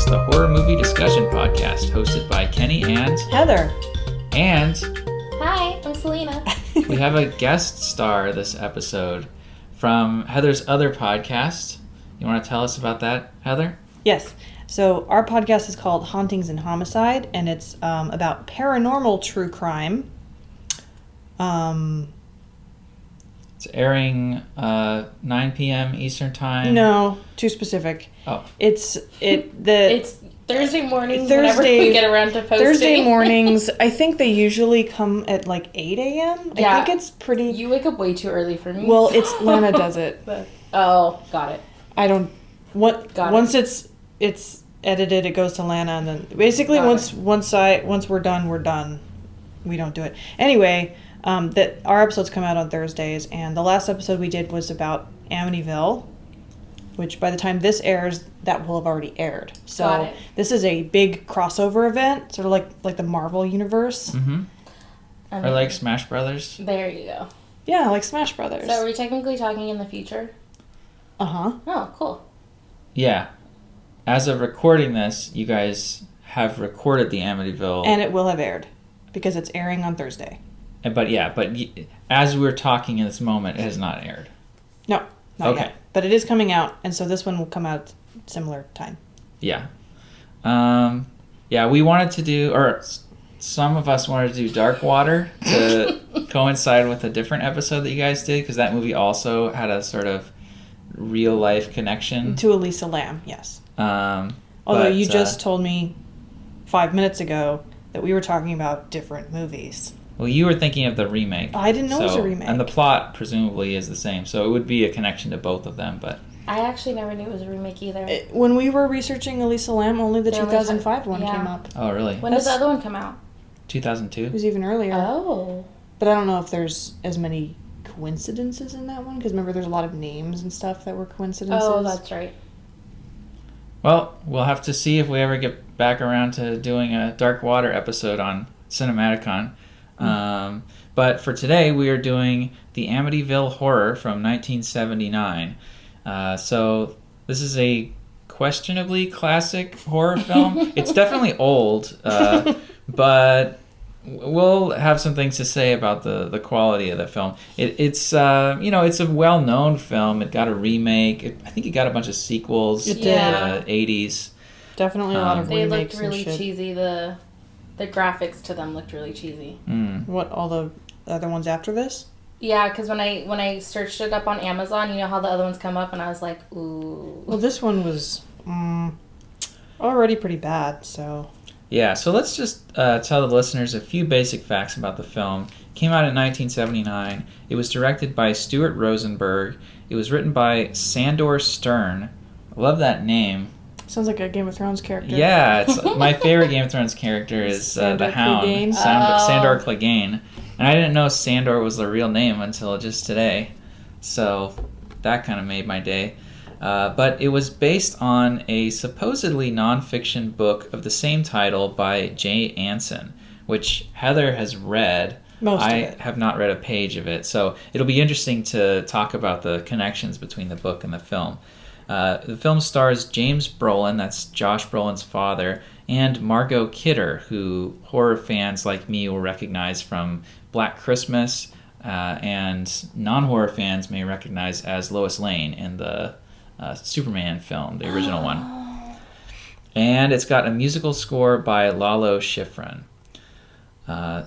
the horror movie discussion podcast hosted by Kenny and Heather. And hi, I'm Celina. We have a guest star this episode from Heather's other podcast. You want to tell us about that, Heather? Yes. So our podcast is called Hauntings and Homicide, and it's about paranormal true crime. It's airing 9 p.m. Eastern Time. No, too specific. Oh. It's Thursday mornings whenever we get around to posting. Thursday mornings. I think they usually come at like 8 a.m. Yeah. I think it's pretty... You wake up way too early for me. Well, it's Lana does it. Oh, got it. I don't... Once it's edited, it goes to Lana, and then basically once we're done. We don't do it. Anyway, that our episodes come out on Thursdays, and the last episode we did was about Amityville, which by the time this airs, that will have already aired. So this is a big crossover event, sort of like the Marvel universe. Mm-hmm. Or like Smash Brothers. There you go. Yeah, like Smash Brothers. So are we technically talking in the future? Uh-huh. Oh, cool. Yeah. As of recording this, you guys have recorded the Amityville. And it will have aired, because it's airing on Thursday. But as we're talking in this moment, it has not aired. No, not yet. But it is coming out, and so this one will come out at similar time. Yeah. We wanted to do, or some of us wanted to do Dark Water to coincide with a different episode that you guys did, because that movie also had a sort of real-life connection. To Elisa Lam, yes. Although you just told me 5 minutes ago that we were talking about different movies. Well, you were thinking of the remake. I didn't know it was a remake. And the plot presumably is the same, so it would be a connection to both of them. But I actually never knew it was a remake either. When we were researching Elisa Lam, only the 2005 one came up. Oh, really? When did the other one come out? 2002. It was even earlier. Oh. But I don't know if there's as many coincidences in that one, because remember there's a lot of names and stuff that were coincidences. Oh, that's right. Well, we'll have to see if we ever get back around to doing a Dark Water episode on CINEMATICON. But for today, we are doing the Amityville Horror from 1979. So this is a questionably classic horror film. It's definitely old, but we'll have some things to say about the quality of the film. It's a well-known film. It got a remake. I think it got a bunch of sequels. It in did. the 80s. Definitely a lot of They remakes. looked really and shit. cheesy. The graphics to them looked really cheesy. What, all the other ones after this? Yeah, because when I searched it up on Amazon, you know how the other ones come up, and I was like, ooh. Well, this one was already pretty bad, so... Yeah, so let's just tell the listeners a few basic facts about the film. It came out in 1979. It was directed by Stuart Rosenberg. It was written by Sandor Stern. I love that name. Sounds like a Game of Thrones character. Yeah, it's my favorite Game of Thrones character is the Hound, Clegane. Sandor Clegane. And I didn't know Sandor was the real name until just today. So that kind of made my day. But it was based on a supposedly nonfiction book of the same title by Jay Anson, which Heather has read. Most of I it. have not read a page of it, so it'll be interesting to talk about the connections between the book and the film. The film stars James Brolin, that's Josh Brolin's father, and Margot Kidder, who horror fans like me will recognize from Black Christmas, and non-horror fans may recognize as Lois Lane in the Superman film, the original one. And it's got a musical score by Lalo Schifrin. I'll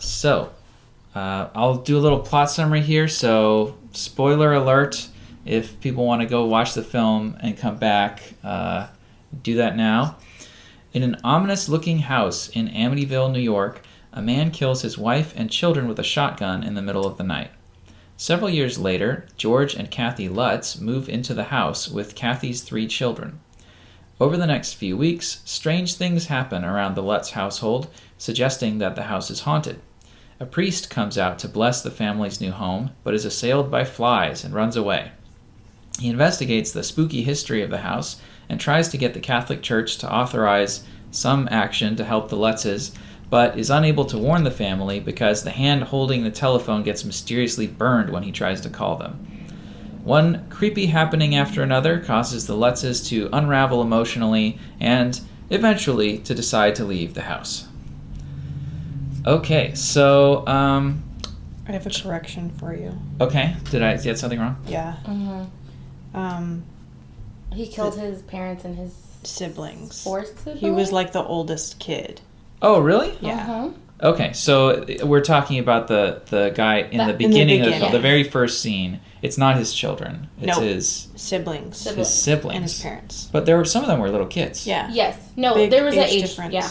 do a little plot summary here. So, spoiler alert, if people want to go watch the film and come back, do that now. In an ominous-looking house in Amityville, New York, a man kills his wife and children with a shotgun in the middle of the night. Several years later, George and Kathy Lutz move into the house with Kathy's 3 children. Over the next few weeks, strange things happen around the Lutz household, suggesting that the house is haunted. A priest comes out to bless the family's new home, but is assailed by flies and runs away. He investigates the spooky history of the house and tries to get the Catholic Church to authorize some action to help the Lutzes, but is unable to warn the family because the hand holding the telephone gets mysteriously burned when he tries to call them. One creepy happening after another causes the Lutzes to unravel emotionally and eventually to decide to leave the house. Okay, so I have a correction for you. okay, did I get something wrong? Yeah. He killed his parents and his siblings. 4 siblings? He was like the oldest kid. Oh, really? Yeah. Okay, so we're talking about the guy in the beginning of the film, the very first scene. It's not his children. It's his siblings. His siblings. And his parents. But some of them were little kids. Yeah. Yes. No, Big there was an age difference. Yeah.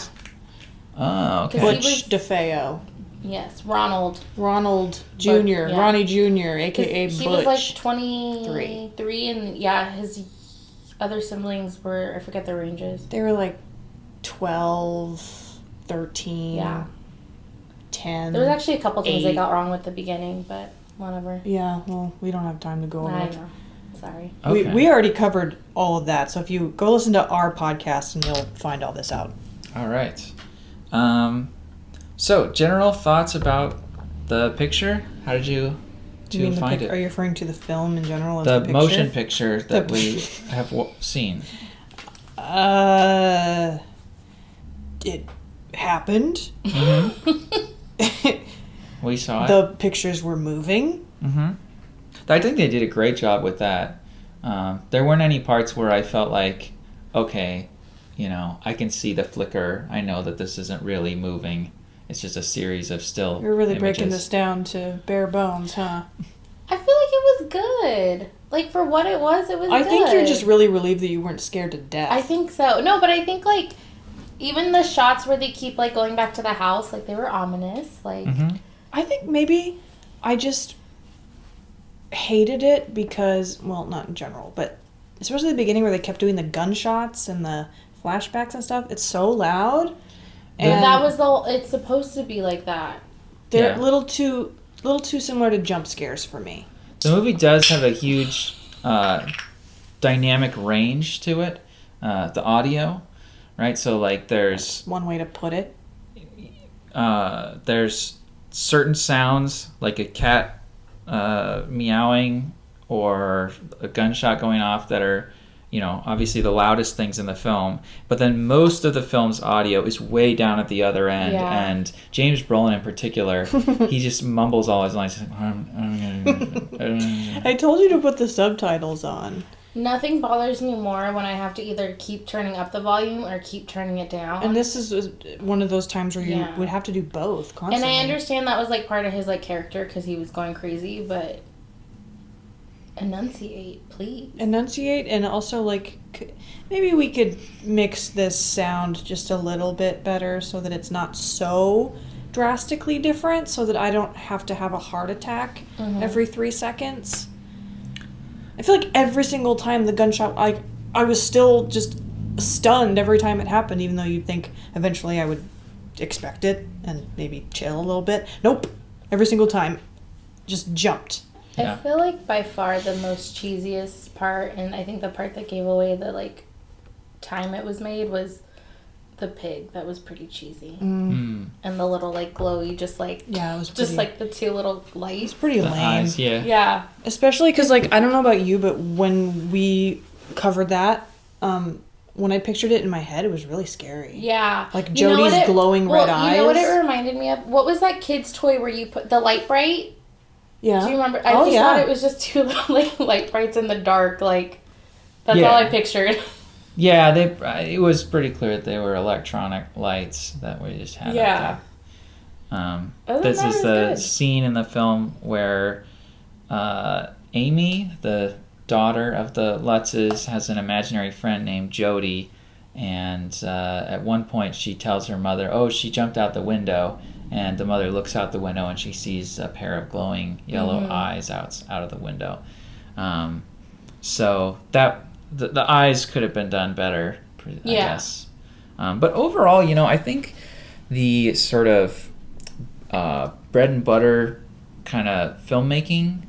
Oh, okay. Butch DeFeo. Yes, Ronald Jr. Ronnie Jr., a.k.a. Butch. He was like 23, and his other siblings were, I forget their ranges. They were like 12, 13, 10. There was actually a couple things 8. they got wrong with the beginning, but whatever. Yeah, well, we don't have time to go over it. I know. Sorry. Okay. We already covered all of that, so if you go listen to our podcast, and you'll find all this out. All right. So, general thoughts about the picture? How did you find it? Are you referring to the film in general? As the picture? motion picture that we have seen. It happened. Mm-hmm. We saw it. The pictures were moving. Mm-hmm. I think they did a great job with that. There weren't any parts where I felt like, okay, I can see the flicker. I know that this isn't really moving. It's just a series of still You're really images. breaking this down to bare bones, huh? I feel like it was good. Like, for what it was good. I think you're just really relieved that you weren't scared to death. I think so. No, but I think, like, even the shots where they keep, like, going back to the house, like, they were ominous. Like, I think maybe I just hated it because, well, not in general, but especially the beginning where they kept doing the gunshots and the flashbacks and stuff. It's so loud. And that was it's supposed to be like that. They're a little too similar to jump scares for me. The movie does have a huge dynamic range to it. The audio, right? So, like, there's... One way to put it. There's certain sounds, like a cat meowing or a gunshot going off, that are, obviously the loudest things in the film. But then most of the film's audio is way down at the other end. Yeah. And James Brolin in particular, he just mumbles all his lines. I told you to put the subtitles on. Nothing bothers me more when I have to either keep turning up the volume or keep turning it down. And this is one of those times where you would have to do both constantly. And I understand that was, like, part of his, like, character because he was going crazy, but enunciate, please. Enunciate, and also, like, maybe we could mix this sound just a little bit better so that it's not so drastically different, so that I don't have to have a heart attack every 3 seconds. I feel like every single time the gunshot, I was still just stunned every time it happened, even though you'd think eventually I would expect it and maybe chill a little bit. Nope. Every single time. Just jumped. Yeah. I feel like by far the most cheesiest part, and I think the part that gave away the, like, time it was made, was the pig. That was pretty cheesy. And the little, like, glowy, just, like... Yeah, it was just, like, the 2 little lights. It's pretty lame. Eyes, yeah. Yeah. Especially because, like, I don't know about you, but when we covered that, when I pictured it in my head, it was really scary. Yeah. Like Jodie's glowing red eyes. You know what it reminded me of? What was that kid's toy where you put the light bright? Yeah. Do you remember? I just thought it was just 2 little, like, light brights in the dark. Like, that's all I pictured. Yeah, it was pretty clear that they were electronic lights that we just had out there. This is the scene in the film where Amy, the daughter of the Lutzes, has an imaginary friend named Jodie, and at one point she tells her mother, oh, she jumped out the window, and the mother looks out the window and she sees a pair of glowing yellow eyes out of the window. So that the eyes could have been done better, I guess. But overall, I think the sort of bread and butter kind of filmmaking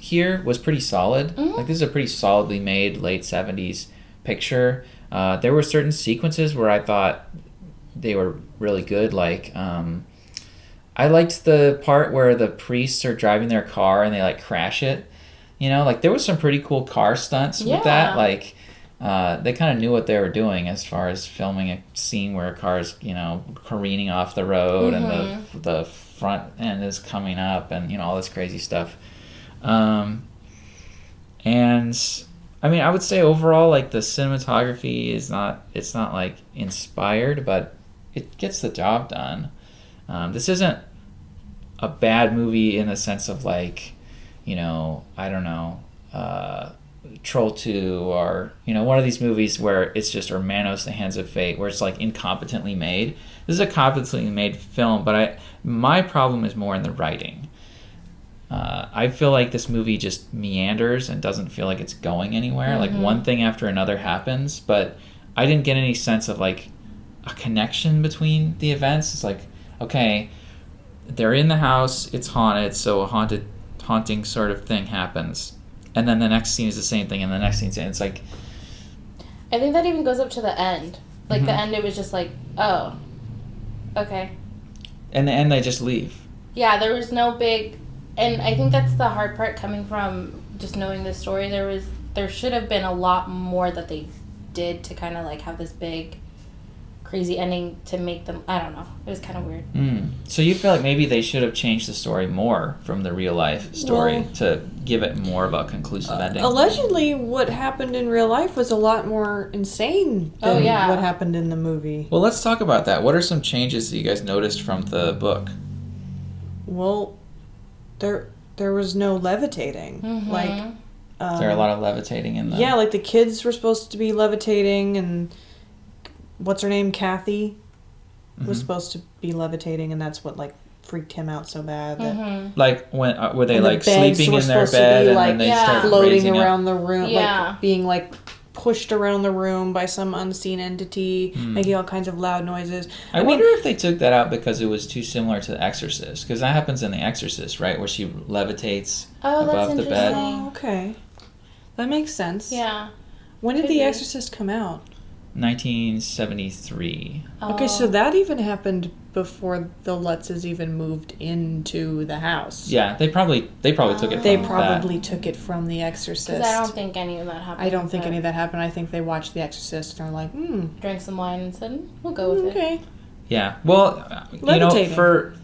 here was pretty solid. Like, this is a pretty solidly made late 70s picture. There were certain sequences where I thought they were really good. Like, I liked the part where the priests are driving their car and they, like, crash it. Like, there was some pretty cool car stunts with that. Like, they kind of knew what they were doing as far as filming a scene where a car's, careening off the road and the front end is coming up and, all this crazy stuff. And I mean, I would say overall, like, the cinematography it's not like inspired, but it gets the job done. This isn't a bad movie in the sense of, like, I don't know, Troll 2 or, one of these movies where it's just, or Manos, The Hands of Fate, where it's, like, incompetently made. This is a competently made film, but my problem is more in the writing. I feel like this movie just meanders and doesn't feel like it's going anywhere. Like, one thing after another happens, but I didn't get any sense of, like, a connection between the events. It's like, okay, they're in the house, it's haunted, so a haunting sort of thing happens. And then the next scene is the same thing, and the next scene, it's like... I think that even goes up to the end. Like, the end, it was just like, oh, okay. And the end, they just leave. Yeah, there was no big... And I think that's the hard part coming from just knowing the story. There should have been a lot more that they did to kind of, like, have this big, crazy ending to make them... I don't know. It was kind of weird. So you feel like maybe they should have changed the story more from the real-life story to give it more of a conclusive ending? Allegedly, what happened in real life was a lot more insane than what happened in the movie. Well, let's talk about that. What are some changes that you guys noticed from the book? Well, there was no levitating. Like, is there a lot of levitating in the... Yeah, like the kids were supposed to be levitating, and what's her name, Kathy, was supposed to be levitating, and that's what, like, freaked him out so bad. That Like, when were they, and like, the beds sleeping were in their supposed to bed be, and like, then they start floating raising around up? the room, like being, like, pushed around the room by some unseen entity, making all kinds of loud noises. I wonder if they took that out because it was too similar to The Exorcist, because that happens in The Exorcist, right, where she levitates above the bed. Oh, okay. That makes sense. Yeah. When did The Exorcist come out? 1973. Okay, so that even happened before the Lutzes even moved into the house. Yeah, they probably took it from They probably took it from The Exorcist. Because I don't think any of that happened. I don't think any of that happened. I think they watched The Exorcist and are like, drank some wine and said, we'll go with it. Okay. Yeah, well, for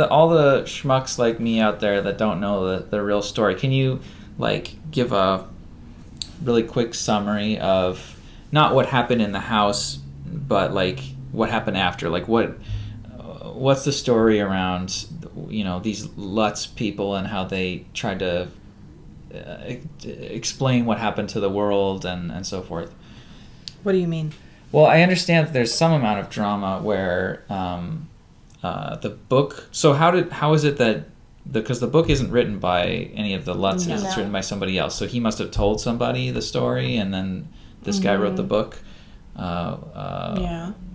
all the schmucks like me out there that don't know the real story, can you, like, give a really quick summary of not what happened in the house, but, like, what happened after? Like, what's the story around, these Lutz people and how they tried to explain what happened to the world and so forth? What do you mean? Well, I understand that there's some amount of drama where the book... So how is it that... Because the book isn't written by any of the Lutzes, it's written by somebody else. So he must have told somebody the story, and then this guy wrote the book,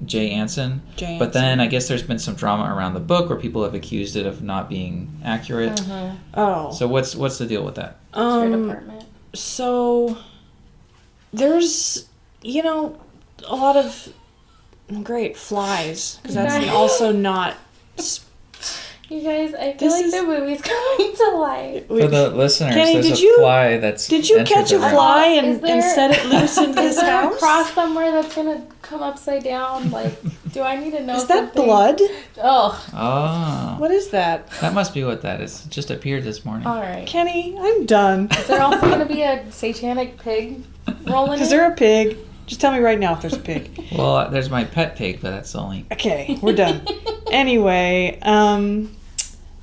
Jay Anson. But then I guess there's been some drama around the book where people have accused it of not being accurate. Oh. So what's the deal with that? It's your department. So there's, a lot of great flies, because that's also not... You guys, I feel like the movie's coming to life. For the listeners, Kenny, there's a fly that's... Did you catch a fly and set it loose into Is this there house? a cross somewhere that's going to come upside down? Like, do I need to know Is that something? blood? Oh. What is that? That must be what that is. It just appeared this morning. All right. Kenny, I'm done. Is there also going to be a satanic pig rolling Is there a pig? Just tell me right now if there's a pig. Well, there's my pet pig, but that's the only... Okay, we're done. Anyway,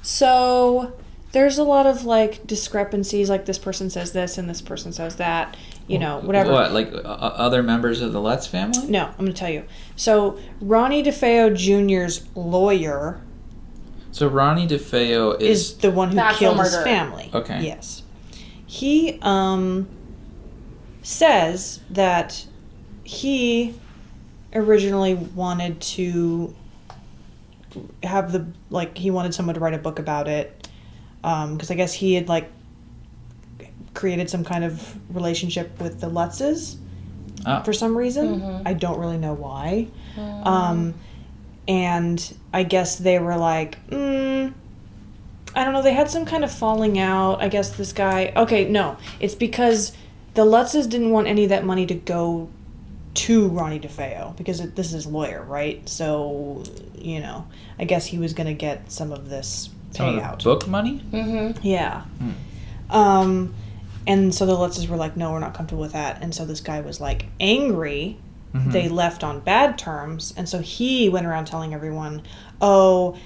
so there's a lot of, like, discrepancies, like this person says this and this person says that, whatever. What, like other members of the Lutz family? No, I'm going to tell you. So Ronnie DeFeo Jr.'s lawyer... So Ronnie DeFeo is the one who killed his family. Okay. Yes. He says that he originally wanted to have he wanted someone to write a book about it, because I guess he had, like, created some kind of relationship with the Lutzes for some reason. I don't really know why. And I guess they were like, I don't know, they had some kind of falling out. I guess this guy... Okay, no. It's because the Lutzes didn't want any of that money to go to Ronnie DeFeo because this is his lawyer, right? So, I guess he was going to get some of this payout. Book money? Mm-hmm. Yeah. And so the Lutzes were like, no, we're not comfortable with that. And so this guy was like angry. Mm-hmm. They left on bad terms. And so he went around telling everyone, oh,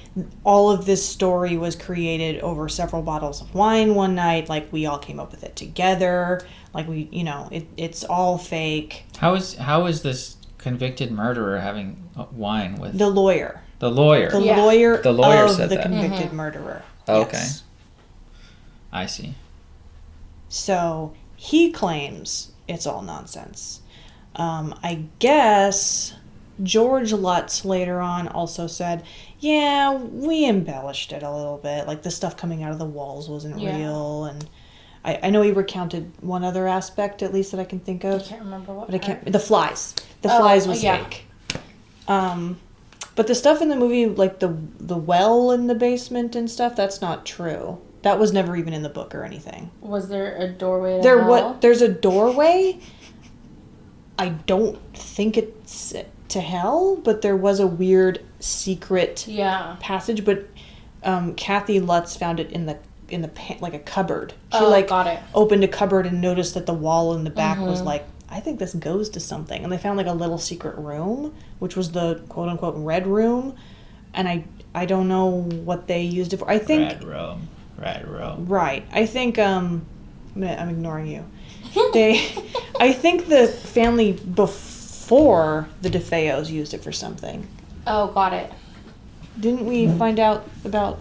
all of this story was created over several bottles of wine one night. Like, we all came up with it together. Like, it's all fake. How is this convicted murderer having wine with... The lawyer. The lawyer. The lawyer of said the that. convicted murderer. Okay. Yes. I see. So he claims it's all nonsense. I guess George Lutz later on also said, yeah, we embellished it a little bit. Like, the stuff coming out of the walls wasn't real. And I know he recounted one other aspect, at least that I can think of. I can't remember what. But the flies. The flies was fake. But the stuff in the movie, like the well in the basement and stuff, that's not true. That was never even in the book or anything. Was there a doorway to hell? There's a doorway. I don't think it's to hell, but there was a weird secret passage. But Kathy Lutz found it in the like a cupboard. She got it. Opened a cupboard and noticed that the wall in the back was like, I think this goes to something. And they found like a little secret room, which was the quote unquote red room. And I don't know what they used it for. I think Red room. Right. I think I'm ignoring you. I think the family before the DeFeos used it for something. Oh, got it. Didn't we find out about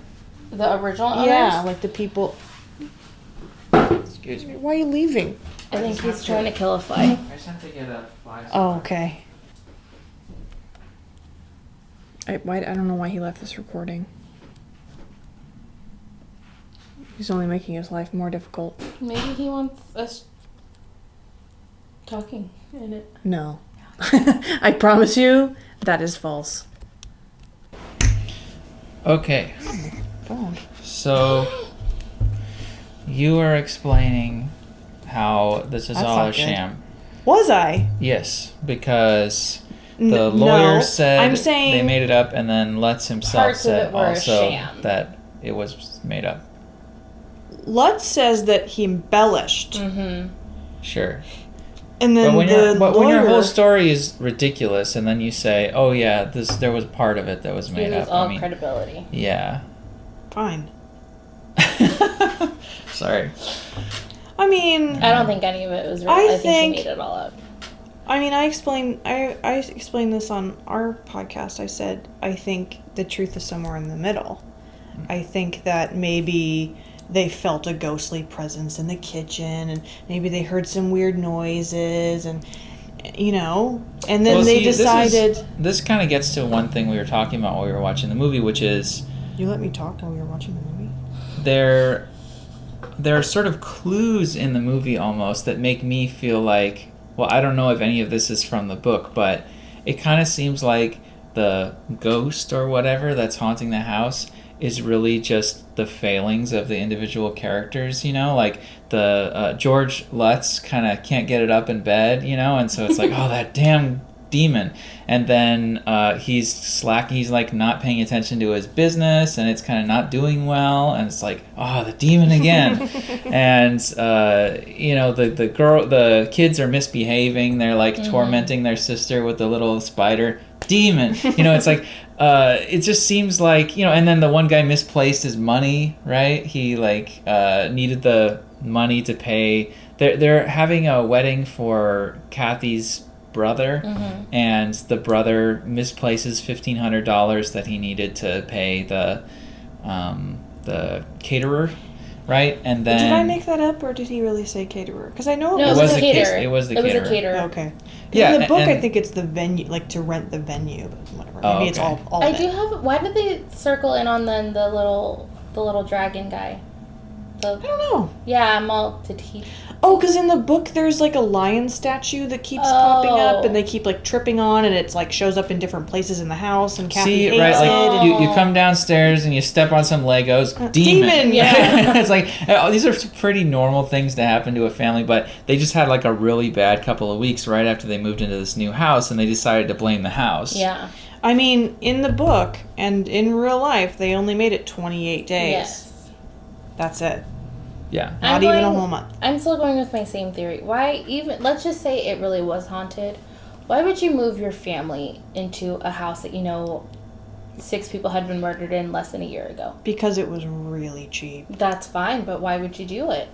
the original owners? Yeah, like the people. Excuse me. Why are you leaving? I think he's trying to kill a fly. I just have to get a fly. Oh, okay. I don't know why he left this recording. He's only making his life more difficult. Maybe he wants us talking in it. No. I promise you, that is false. Okay. So, you are explaining how this is all a sham. Was I? Yes, because the lawyer said I'm saying they made it up, and then Lutz himself said also sham. that it was made up. Lutz says that he embellished. Mm-hmm. Sure. And then when your whole story is ridiculous, and then you say, "Oh yeah, there was part of it that was made up." All credibility. Yeah. Fine. Sorry. I mean, I don't think any of it was real. I think he made it all up. I mean, I explained this on our podcast. I said I think the truth is somewhere in the middle. I think that maybe they felt a ghostly presence in the kitchen, and maybe they heard some weird noises, and and then they decided. This kind of gets to one thing we were talking about while we were watching the movie, which is you let me talk while we were watching the movie. There are sort of clues in the movie almost that make me feel like, well, I don't know if any of this is from the book, but it kind of seems like the ghost or whatever that's haunting the house is really just the failings of the individual characters, like the George Lutz kind of can't get it up in bed, and so it's like, oh, that damn demon. And then he's like not paying attention to his business, and it's kind of not doing well, and it's like, oh, the demon again. And the kids are misbehaving. They're like tormenting their sister with the little spider demon. It's like it just seems like, and then the one guy misplaced his money, right? He needed the money to pay. They're having a wedding for Kathy's brother, and the brother misplaces $1,500 that he needed to pay the caterer, right? And then did I make that up, or did he really say caterer? Because I know it was the caterer. It was the caterer. Okay. Yeah, in the book, I think it's the venue, like to rent the venue, but whatever. Oh, maybe it's all. I do have. Why did they circle in on then the little dragon guy? I don't know. Yeah, Mal. Did he? Oh, because in the book there's like a lion statue that keeps popping up, and they keep like tripping on, and it's like shows up in different places in the house, and Kathy hates it. You come downstairs and you step on some Legos. Demon. Yeah. It's like, oh, these are pretty normal things to happen to a family, but they just had like a really bad couple of weeks right after they moved into this new house, and they decided to blame the house. Yeah. I mean, in the book and in real life, they only made it 28 days. Yes. That's it. Yeah. Not even a whole month. I'm still going with my same theory. Why even, let's just say it really was haunted. Why would you move your family into a house that 6 people had been murdered in less than a year ago? Because it was really cheap. That's fine, but why would you do it?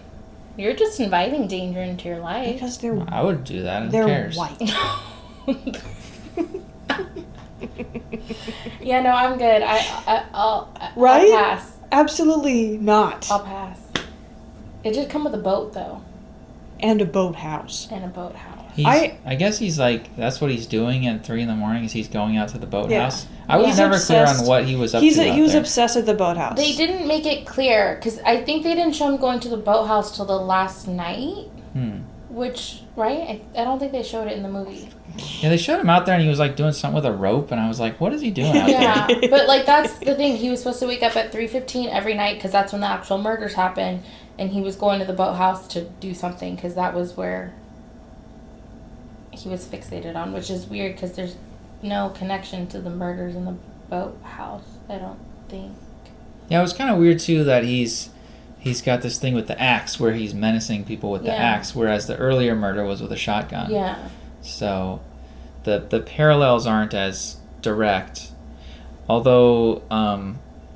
You're just inviting danger into your life. Because they're... I would do that. Who they're cares? white. Yeah, no, I'm good. I'll Right? I'll pass. Absolutely not. I'll pass. It did come with a boat, though. And a boathouse. And a boathouse. I guess he's like, that's what he's doing at 3 a.m. is he's going out to the boathouse. Yeah. I was He's never obsessed. clear on what he was up to. He was there. obsessed with the boathouse. They didn't make it clear, because I think they didn't show him going to the boathouse till the last night. Which, right? I don't think they showed it in the movie. Yeah, they showed him out there and he was like doing something with a rope, and I was like, what is he doing out there? Yeah, but like that's the thing. He was supposed to wake up at 3:15 every night because that's when the actual murders happen, and he was going to the boathouse to do something because that was where he was fixated on, which is weird because there's no connection to the murders in the boathouse, I don't think. Yeah, it was kind of weird too that he's got this thing with the axe where he's menacing people with the axe, whereas the earlier murder was with a shotgun. Yeah. So the parallels aren't as direct. Although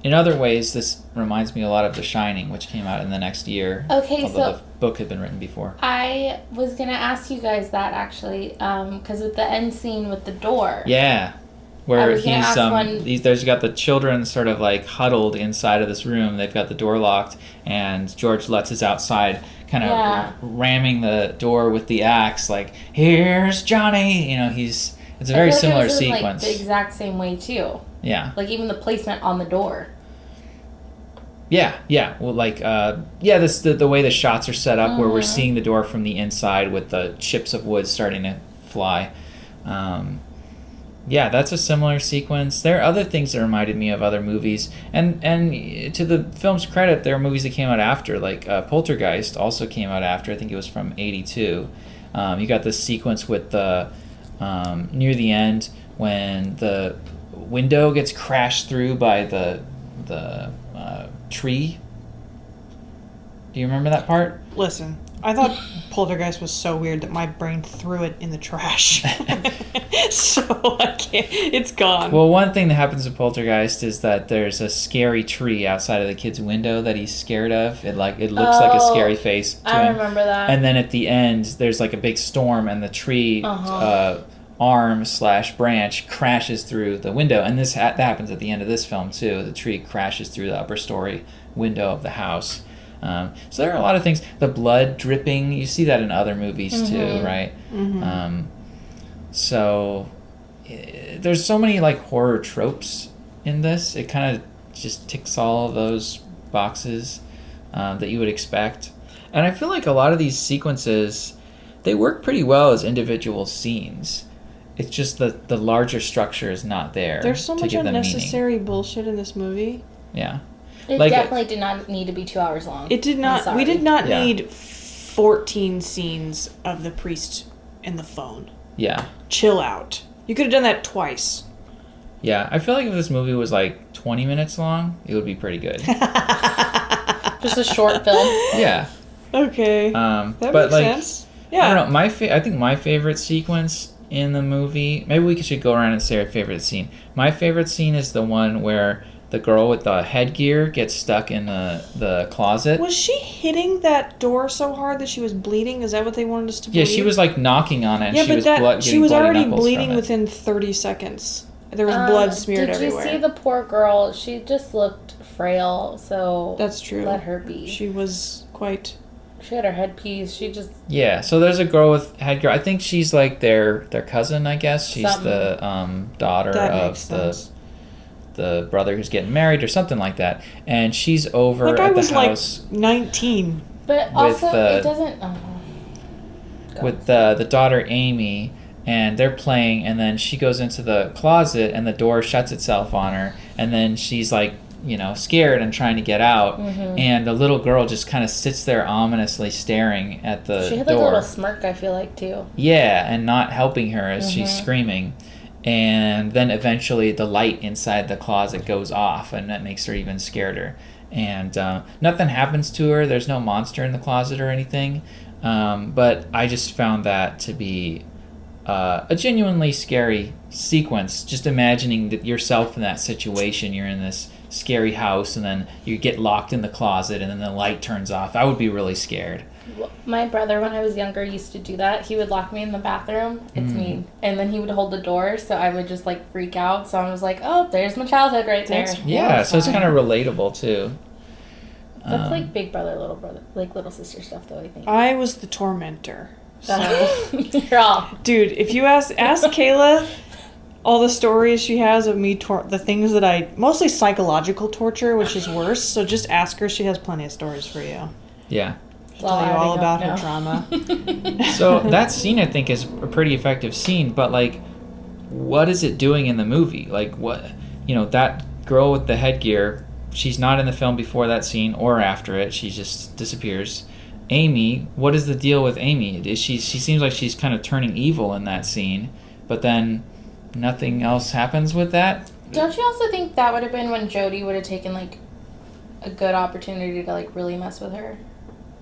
in other ways this reminds me a lot of The Shining, which came out in the next year. Okay, although the book had been written before. I was going to ask you guys that actually, because with the end scene with the door. Yeah. Where there's got the children sort of like huddled inside of this room. They've got the door locked, and George Lutz is outside, kind of ramming the door with the axe, like, "Here's Johnny." It's a very similar sequence. Like the exact same way too. Yeah. Like even the placement on the door. Yeah. Well, like, this the way the shots are set up, where we're seeing the door from the inside with the chips of wood starting to fly. Yeah, that's a similar sequence. There are other things that reminded me of other movies. And to the film's credit, there are movies that came out after, like Poltergeist also came out after. I think it was from 1982. You got this sequence with the near the end when the window gets crashed through by the tree. Do you remember that part? Listen, I thought Poltergeist was so weird that my brain threw it in the trash. So I can't. It's gone. Well, one thing that happens in Poltergeist is that there's a scary tree outside of the kid's window that he's scared of. It looks like a scary face to him. I remember that. And then at the end, there's like a big storm, and the tree arm/branch crashes through the window. And that happens at the end of this film too. The tree crashes through the upper story window of the house. So there are a lot of things. The blood dripping, you see that in other movies too, right? So there's so many like horror tropes in this. It kind of just ticks all of those boxes that you would expect. And I feel like a lot of these sequences, they work pretty well as individual scenes. It's just that the larger structure is not there. There's so much unnecessary bullshit in this movie. Yeah. It definitely did not need to be 2 hours long. It did not. We did not need 14 scenes of the priest in the phone. Yeah. Chill out. You could have done that twice. Yeah, I feel like if this movie was like 20 minutes long, it would be pretty good. Just a short film. Yeah. Okay. That makes sense. Yeah. I don't know. I think my favorite sequence in the movie. Maybe we should go around and say our favorite scene. My favorite scene is the one where the girl with the headgear gets stuck in the closet. Was she hitting that door so hard that she was bleeding? Is that what they wanted us to believe? Yeah, she was like knocking on it, and she was already bleeding within 30 seconds. There was blood smeared everywhere. Did you see the poor girl? She just looked frail, so that's true. Let her be. She was quite... She had her headpiece. She just... Yeah, so there's a girl with headgear. I think she's like their cousin, I guess. She's the daughter of the brother who's getting married or something like that, and she's over that guy at the was house like 19. But also, it doesn't. With the daughter Amy, and they're playing, and then she goes into the closet, and the door shuts itself on her, and then she's like, you know, scared and trying to get out, and the little girl just kind of sits there ominously staring at the door. She had like a little smirk, I feel like, too. Yeah, and not helping her as she's screaming. And then eventually the light inside the closet goes off, and that makes her even scareder. And nothing happens to her. There's no monster in the closet or anything. But I just found that to be a genuinely scary sequence. Just imagining that yourself in that situation. You're in this scary house, and then you get locked in the closet, and then the light turns off. I would be really scared. My brother, when I was younger, used to do that. He would lock me in the bathroom. It's me. And then he would hold the door, so I would just, like, freak out. So I was like, oh, there's my childhood right there. Yeah, so it's kind of relatable, too. That's like big brother, little brother, like little sister stuff, though, I think. I was the tormentor. So. You're all. Dude, if you ask Kayla all the stories she has of me, the things that I, mostly psychological torture, which is worse, so just ask her. She has plenty of stories for you. Yeah. She'll tell you all about her trauma. So that scene, I think, is a pretty effective scene, but, like, what is it doing in the movie? Like, what, you know, that girl with the headgear, she's not in the film before that scene or after it. She just disappears. Amy, what is the deal with Amy? She seems like she's kind of turning evil in that scene, but then nothing else happens with that. Don't you also think that would have been when Jody would have taken, like, a good opportunity to, like, really mess with her?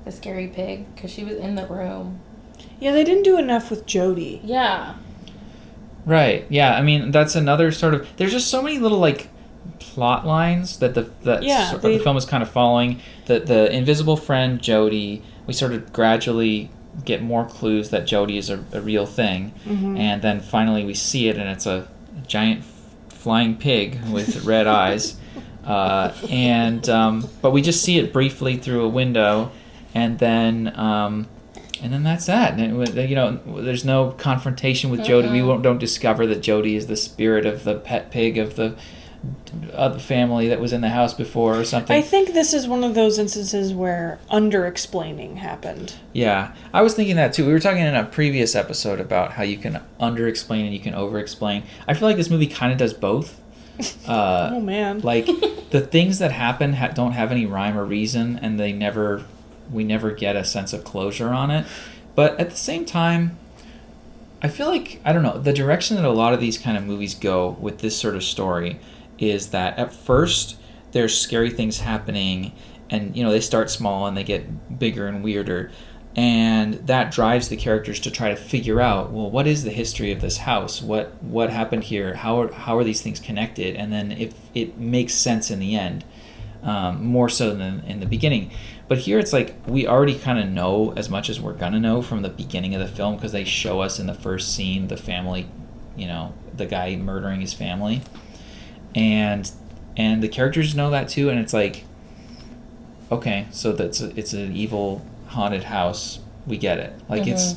The scary pig, because she was in the room. Yeah, they didn't do enough with Jody. Yeah. Right. Yeah. I mean, that's another sort of. There's just so many little like plot lines that the film is kind of following. The invisible friend Jody. We sort of gradually get more clues that Jody is a real thing, and then finally we see it, and it's a giant flying pig with red eyes, but we just see it briefly through a window. And then that's that. And, you know, there's no confrontation with Jody. We don't discover that Jody is the spirit of the pet pig of the family that was in the house before or something. I think this is one of those instances where under-explaining happened. Yeah, I was thinking that too. We were talking in a previous episode about how you can under-explain and you can over-explain. I feel like this movie kind of does both. Oh, man. Like, the things that happen don't have any rhyme or reason, and we never get a sense of closure on it. But at the same time, I feel like, I don't know, the direction that a lot of these kind of movies go with this sort of story is that at first there's scary things happening, and, you know, they start small and they get bigger and weirder, and that drives the characters to try to figure out, well, what is the history of this house? What happened here? How are these things connected? And then if it makes sense in the end, more so than in the beginning. But here it's like we already kind of know as much as we're gonna know from the beginning of the film, because they show us in the first scene the family, you know, the guy murdering his family, and the characters know that too. And it's like, okay, so it's an evil haunted house. We get it. Like it's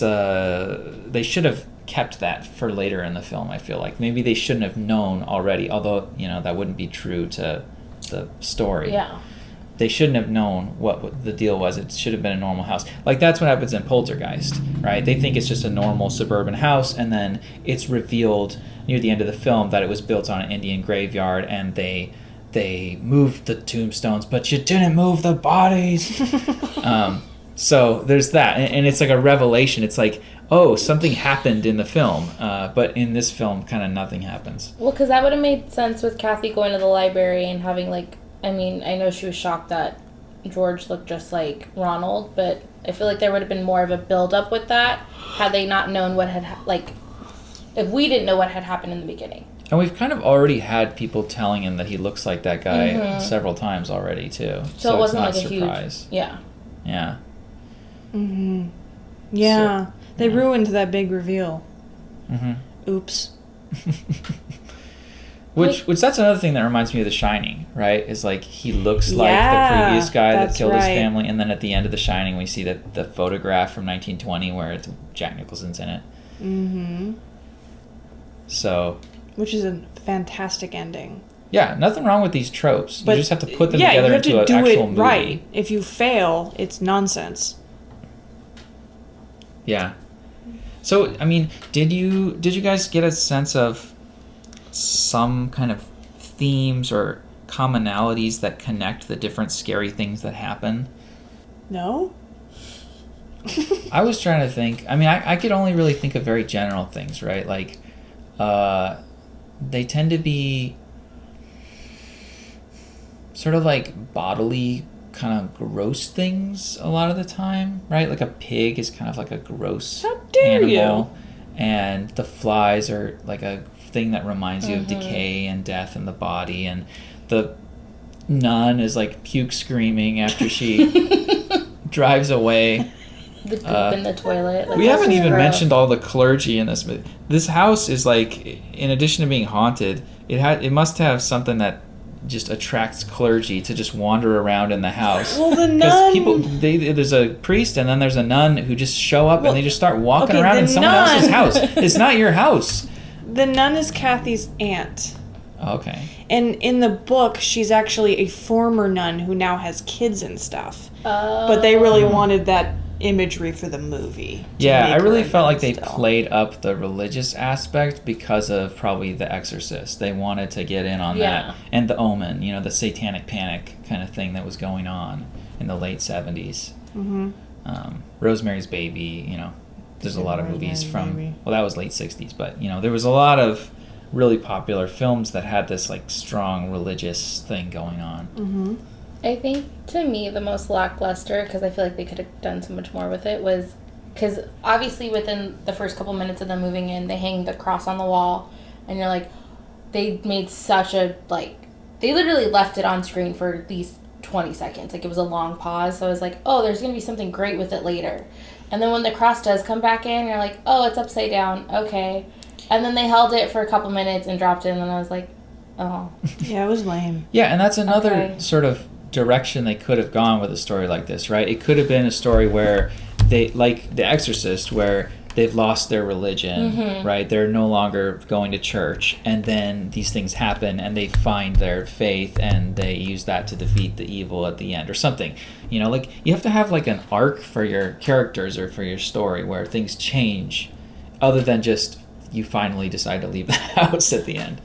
they should have kept that for later in the film. I feel like maybe they shouldn't have known already. Although, you know, that wouldn't be true to the story. Yeah. They shouldn't have known what the deal was. It should have been a normal house. Like, that's what happens in Poltergeist, right? They think it's just a normal suburban house, and then it's revealed near the end of the film that it was built on an Indian graveyard, and they moved the tombstones, but you didn't move the bodies. So there's that, and it's like a revelation. It's like, oh, something happened in the film, but in this film, kind of nothing happens. Well, because that would have made sense with Kathy going to the library and having, like, I mean, I know she was shocked that George looked just like Ronald, but I feel like there would have been more of a build-up with that had they not known what had, if we didn't know what had happened in the beginning. And we've kind of already had people telling him that he looks like that guy several times already, too. So it wasn't it's not like a surprise. huge... Yeah. Yeah. Mm-hmm. Yeah. They ruined that big reveal. Mm-hmm. Oops. Which that's another thing that reminds me of The Shining, right? Is like he looks like the previous guy that killed his family, and then at the end of The Shining we see that the photograph from 1920 where Jack Nicholson's in it. Mm-hmm. So Which is a fantastic ending. Yeah, nothing wrong with these tropes. You just have to put them you together have into to an do actual it movie. right. If you fail, it's nonsense. Yeah. So, I mean, did you guys get a sense of some kind of themes or commonalities that connect the different scary things that happen? No? I was trying to think. I mean, I could only really think of very general things, right? Like, they tend to be sort of like bodily kind of gross things a lot of the time, right? Like a pig is kind of like a gross How dare animal. And the flies are like a thing that reminds you of decay and death in the body. And the nun is like puke screaming after she drives away. The poop in the toilet. Like, We haven't even gross. mentioned all the clergy in this movie. This house is like, in addition to being haunted, it must have something that just attracts clergy to just wander around in the house. Well, the nun... There's a priest and then there's a nun who just show up and they just start walking okay, around the in someone nun- else's house. It's not your house. The nun is Kathy's aunt. Okay. And in the book, she's actually a former nun who now has kids and stuff. But they really wanted that imagery for the movie. Yeah, I really felt like they still. played up the religious aspect because of probably The Exorcist. They wanted to get in on that. And The Omen, the satanic panic kind of thing that was going on in the late 70s. Mm-hmm. Rosemary's Baby, there's a lot of movies from, Baby. well, that was late 60s, but, there was a lot of really popular films that had this, like, strong religious thing going on. Mm-hmm. I think, to me, the most lackluster, because I feel like they could have done so much more with it, was... Because, obviously, within the first couple minutes of them moving in, they hang the cross on the wall, and you're like, they made such a, like... They literally left it on screen for at least 20 seconds. Like, it was a long pause, so I was like, oh, there's going to be something great with it later. And then when the cross does come back in, you're like, oh, it's upside down. Okay. And then they held it for a couple minutes and dropped it, and then I was like, oh. Yeah, it was lame. Yeah, and that's another sort of direction they could have gone with a story like this, right? It could have been a story where they, like The Exorcist, where they've lost their religion, right? They're no longer going to church, and then these things happen, and they find their faith, and they use that to defeat the evil at the end, or something. Like, you have to have, like, an arc for your characters or for your story where things change, other than just you finally decide to leave the house at the end.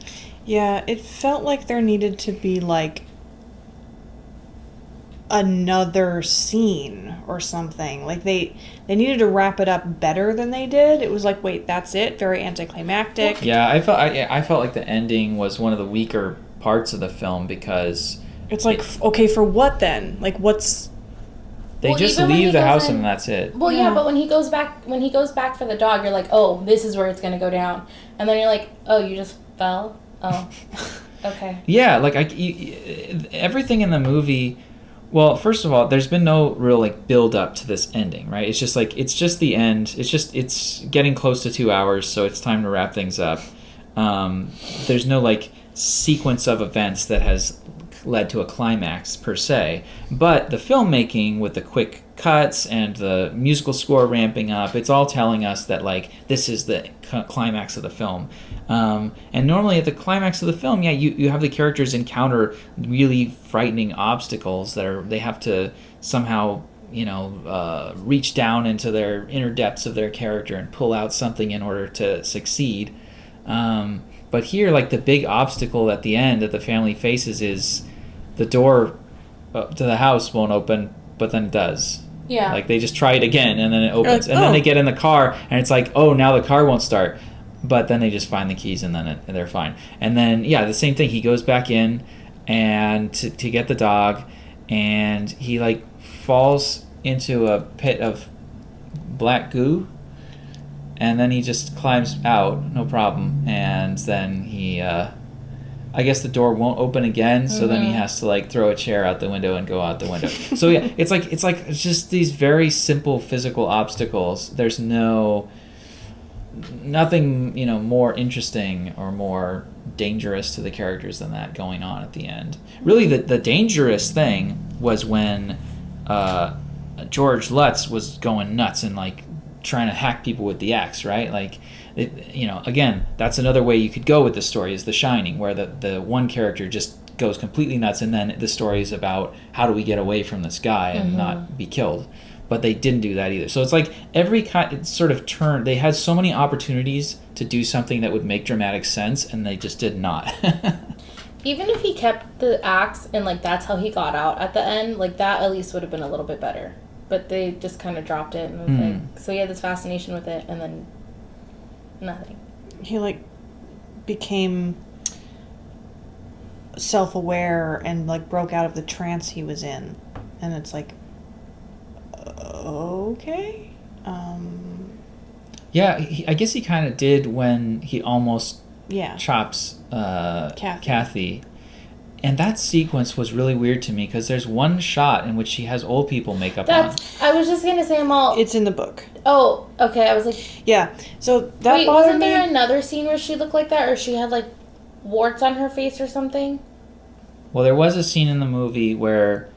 Yeah, it felt like there needed to be, like, another scene or something. Like, they needed to wrap it up better than they did. It was like, wait, that's it? Very anticlimactic. Yeah, I felt like the ending was one of the weaker parts of the film because... It's like, okay, for what then? Like, what's... They just leave the house and that's it. Well, yeah, but when he goes back for the dog, you're like, oh, this is where it's going to go down. And then you're like, oh, you just fell? Oh, okay. Yeah, like, everything in the movie... Well, first of all, there's been no real, like, build up to this ending, right? It's just like, it's just the end. It's getting close to 2 hours, so it's time to wrap things up. There's no, like, sequence of events that has led to a climax per se, but the filmmaking with the quick cuts and the musical score ramping up, it's all telling us that, like, this is the climax of the film. And normally at the climax of the film, you have the characters encounter really frightening obstacles that they have to somehow, reach down into their inner depths of their character and pull out something in order to succeed. But here, like, the big obstacle at the end that the family faces is the door to the house won't open, but then it does. Yeah. Like, they just try it again, and then it opens. Like, and then they get in the car, and it's like, oh, now the car won't start. But then they just find the keys, and then they're fine. And then, the same thing. He goes back in and to get the dog, and he, like, falls into a pit of black goo, and then he just climbs out, no problem. And then he, I guess the door won't open again, so then he has to, like, throw a chair out the window and go out the window. So yeah, it's just these very simple physical obstacles. There's nothing, more interesting or more dangerous to the characters than that going on at the end. Really, the dangerous thing was when George Lutz was going nuts and, like, trying to hack people with the axe, right? Like, again, that's another way you could go with the story is The Shining, where the one character just goes completely nuts, and then the story is about how do we get away from this guy and not be killed. But they didn't do that either. So it's like every sort of turn, they had so many opportunities to do something that would make dramatic sense, and they just did not. Even if he kept the axe and, like, that's how he got out at the end, like, that at least would have been a little bit better. But they just kind of dropped it and was like, so he had this fascination with it, and then nothing. He, like, became self-aware and, like, broke out of the trance he was in. And it's like, okay. Yeah, I guess he kind of did when he almost chops Kathy. And that sequence was really weird to me because there's one shot in which she has old people makeup on. I was just gonna say, it's in the book. Oh, okay. I was like, yeah. So that wait, bothered wasn't me. there another scene where she looked like that, or she had like warts on her face or something? Well, there was a scene in the movie where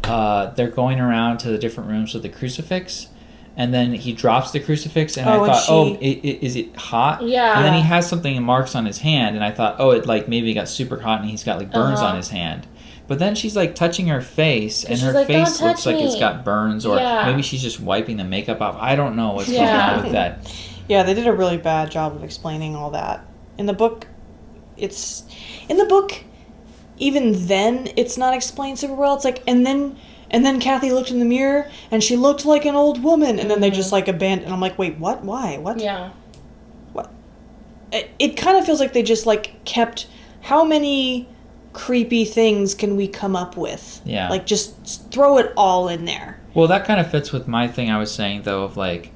they're going around to the different rooms with the crucifix, and then he drops the crucifix, and I thought, is it hot? Yeah. And then he has something in marks on his hand, and I thought, it like maybe got super hot, and he's got like burns on his hand. But then she's like touching her face, and her face looks like it's got burns, or maybe she's just wiping the makeup off. I don't know what's going on with that. Yeah, they did a really bad job of explaining all that. In the book, even then, it's not explained super well. It's like, and then Kathy looked in the mirror, and she looked like an old woman, and then they just, like, abandoned. And I'm like, wait, what? Why? What? Yeah. What? It kind of feels like they just, like, kept... How many creepy things can we come up with? Yeah. Like, just throw it all in there. Well, that kind of fits with my thing I was saying, though, of, like,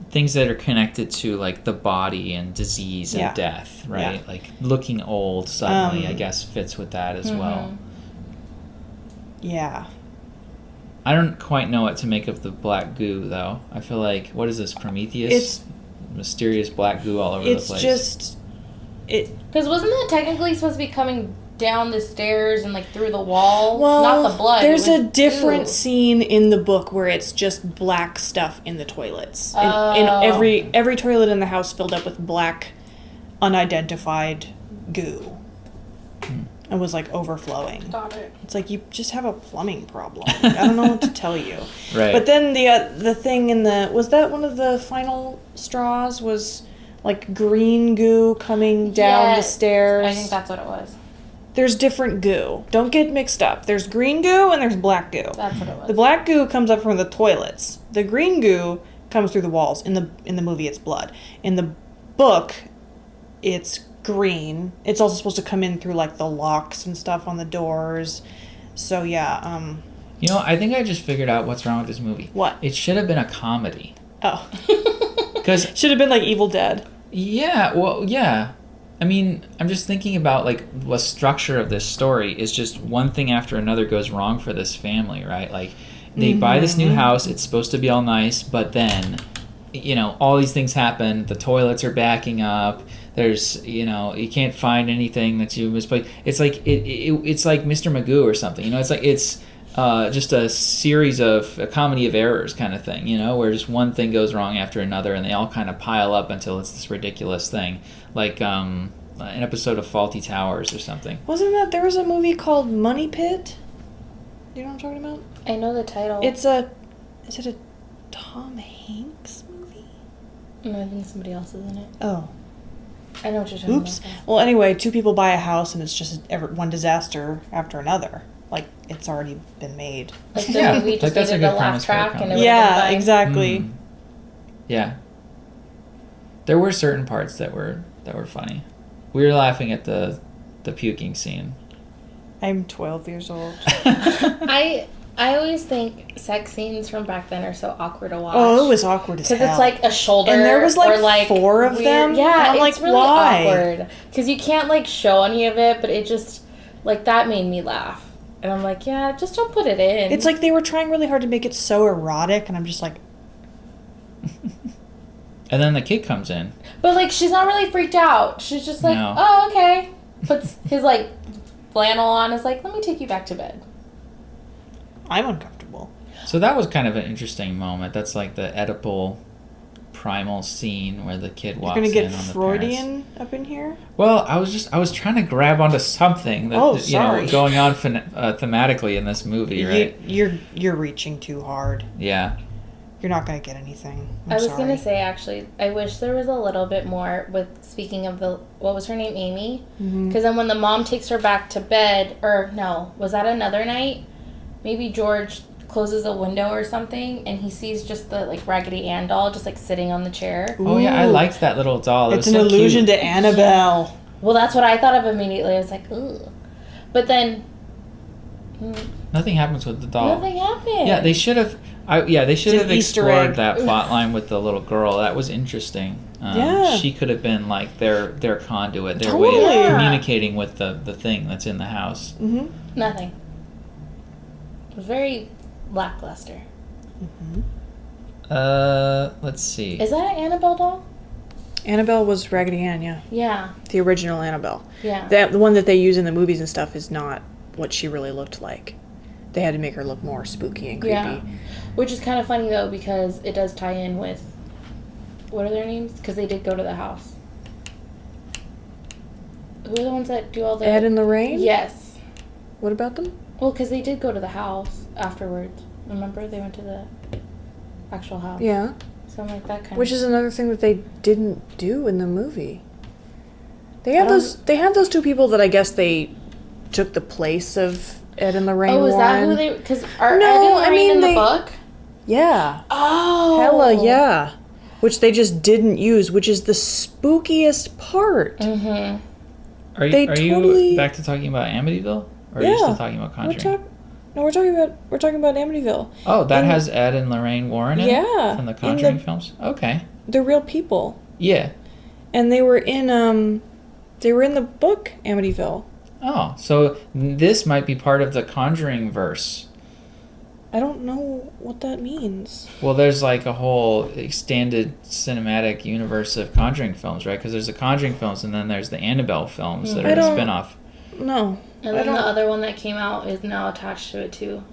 things that are connected to, like, the body and disease and death, right? Yeah. Like, looking old suddenly, I guess, fits with that as well. Yeah. I don't quite know what to make of the black goo, though. I feel like, what is this, Prometheus? It's mysterious black goo all over the place. It's just... Because wasn't that technically supposed to be coming down the stairs and, like, through the wall? Well, not the blood. There's a different scene in the book where it's just black stuff in the toilets. In every toilet in the house filled up with black, unidentified goo. It was, like, overflowing. Got it. It's like, you just have a plumbing problem. I don't know what to tell you. Right. But then the thing in the... Was that one of the final straws? Was, like, green goo coming down the stairs? I think that's what it was. There's different goo. Don't get mixed up. There's green goo and there's black goo. That's what it was. The black goo comes up from the toilets. The green goo comes through the walls. In the movie, it's blood. In the book, it's green. It's also supposed to come in through, like, the locks and stuff on the doors. So, yeah. You know, I think I just figured out what's wrong with this movie. What? It should have been a comedy. Oh. Because should have been, like, Evil Dead. Yeah, well, yeah. I mean, I'm just thinking about, like, the structure of this story is just one thing after another goes wrong for this family, right? Like, they buy this new house, it's supposed to be all nice, but then, all these things happen, the toilets are backing up, there's, you can't find anything that you misplaced. It's like, it's like Mr. Magoo or something, it's like, it's just a series of, a comedy of errors kind of thing, where just one thing goes wrong after another, and they all kind of pile up until it's this ridiculous thing. Like an episode of Faulty Towers or something. There was a movie called Money Pit? Do you know what I'm talking about? I know the title. Is it a Tom Hanks movie? No, I think somebody else is in it. Oh. I know what you're talking Oops. about. Well, anyway, two people buy a house and it's just one disaster after another. Like, it's already been made. Like the movie just needed a laugh track and it would have been fine. Exactly. Yeah. There were certain parts that were funny. We were laughing at the puking scene. I'm 12 years old. I always think sex scenes from back then are so awkward to watch. Oh, it was awkward as hell. Because it's like a shoulder. And there was like 4 of weird, them. Yeah, and I'm it's like, really why? awkward. Because you can't like show any of it, but it just, like, that made me laugh. And I'm like, yeah, just don't put it in. It's like they were trying really hard to make it so erotic, and I'm just like... And then the kid comes in. But, like, she's not really freaked out. She's just like, No. oh, okay. Puts his, like, flannel on. Is like, let me take you back to bed. I'm uncomfortable. So that was kind of an interesting moment. That's like the Oedipal primal scene where the kid walks You're gonna get in on the Freudian parents. up in here? Well, I was trying to grab onto something that going on thematically in this movie, right? You're reaching too hard. Yeah. You're not gonna get anything. I was gonna say, actually, I wish there was a little bit more with, speaking of what was her name, Amy? Because then when the mom takes her back to bed, or no, was that another night? Maybe George closes a window or something, and he sees just the, like, Raggedy Ann doll just, like, sitting on the chair. Ooh. Oh, yeah, I liked that little doll. It's an allusion to Annabelle. Well, that's what I thought of immediately. I was like, ooh. But then... Nothing happens with the doll. Nothing happened. Yeah, they should have... they should have Easter explored egg. that plot line with the little girl. That was interesting. Yeah. She could have been like their conduit, their Totally. way of Yeah. communicating with the thing that's in the house. Mm-hmm. Nothing. It was very lackluster. Let's see. Is that an Annabelle doll? Annabelle was Raggedy Ann, yeah. Yeah. The original Annabelle. Yeah. The one that they use in the movies and stuff is not what she really looked like. They had to make her look more spooky and creepy. Yeah. Which is kind of funny, though, because it does tie in with... What are their names? Because they did go to the house. Who are the ones that do all the... Ed and Lorraine? Yes. What about them? Well, because they did go to the house afterwards. Remember? They went to the actual house. Yeah. Something like that kind Which of... is another thing that they didn't do in the movie. They have those two people that I guess they took the place of Ed and Lorraine Oh, is Warren. that who they... Because are No, Ed and I Lorraine mean, in the they- book? Yeah. Oh. Hella yeah. Which they just didn't use, which is the spookiest part. Mm-hmm. Are totally- you back to talking about Amityville? Or are you still talking about Conjuring? We're talking about Amityville. Oh, that has Ed and Lorraine Warren in Yeah, it? From the Conjuring films? Okay. They're real people. Yeah. And they were in the book Amityville. Oh, so this might be part of the Conjuring verse. I don't know what that means. Well, there's like a whole extended cinematic universe of Conjuring films, right? Because there's the Conjuring films and then there's the Annabelle films that are the spin-off. No. And then the other one that came out is now attached to it, too.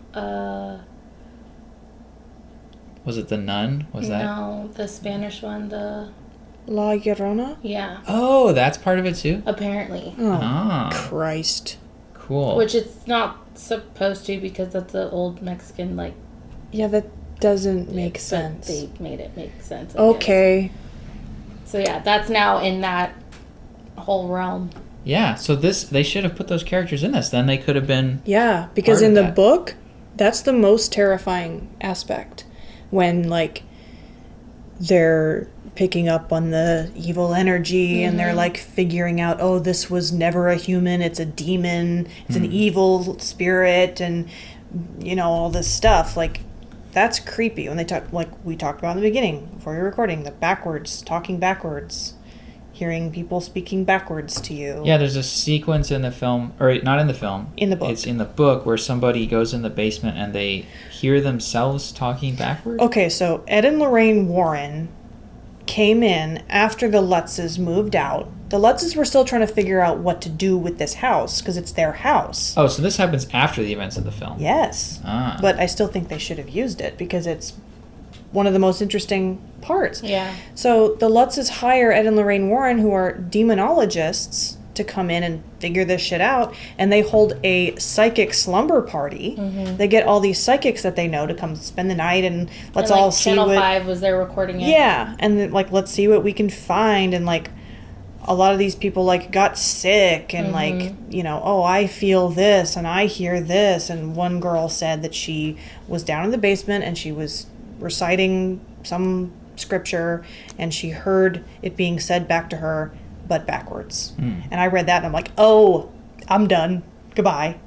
Was it The Nun? Was that? No, the Spanish one, the... La Llorona? Yeah, Oh, that's part of it too? apparently. Oh, Ah, Christ. cool. Which it's not supposed to because that's the old Mexican, like... Yeah, that doesn't make but sense. They made it make sense. I Okay. guess. So yeah, that's now in that whole realm. Yeah, so they should have put those characters in this. Then they could have been... Yeah, because Part in of the that. book, that's the most terrifying aspect. When, like, they're picking up on the evil energy and they're, like, figuring out, oh, this was never a human, it's a demon, it's an evil spirit, and, you know, all this stuff. Like, that's creepy. When they talk, like we talked about in the beginning, before you're recording, the talking backwards. Hearing people speaking backwards to you. Yeah, there's a sequence in the film, or not in the film. In the book. It's in the book where somebody goes in the basement and they hear themselves talking backwards. Okay, so Ed and Lorraine Warren came in after the Lutzes moved out. The Lutzes were still trying to figure out what to do with this house, because it's their house. Oh, so this happens after the events of the film. Yes. Ah. But I still think they should have used it, because it's one of the most interesting parts. Yeah. So the Lutzes hire Ed and Lorraine Warren, who are demonologists, to come in and figure this shit out, and they hold a psychic slumber party. They get all these psychics that they know to come spend the night, and let's and, like, all see Channel what... 5 was there recording it. Yeah, and then, like, let's see what we can find, and, like, a lot of these people, like, got sick, and, like, you know, oh, I feel this, and I hear this, and one girl said that she was down in the basement, and she was reciting some scripture, and she heard it being said back to her, but backwards. And I read that, and I'm like, oh, I'm done. Goodbye.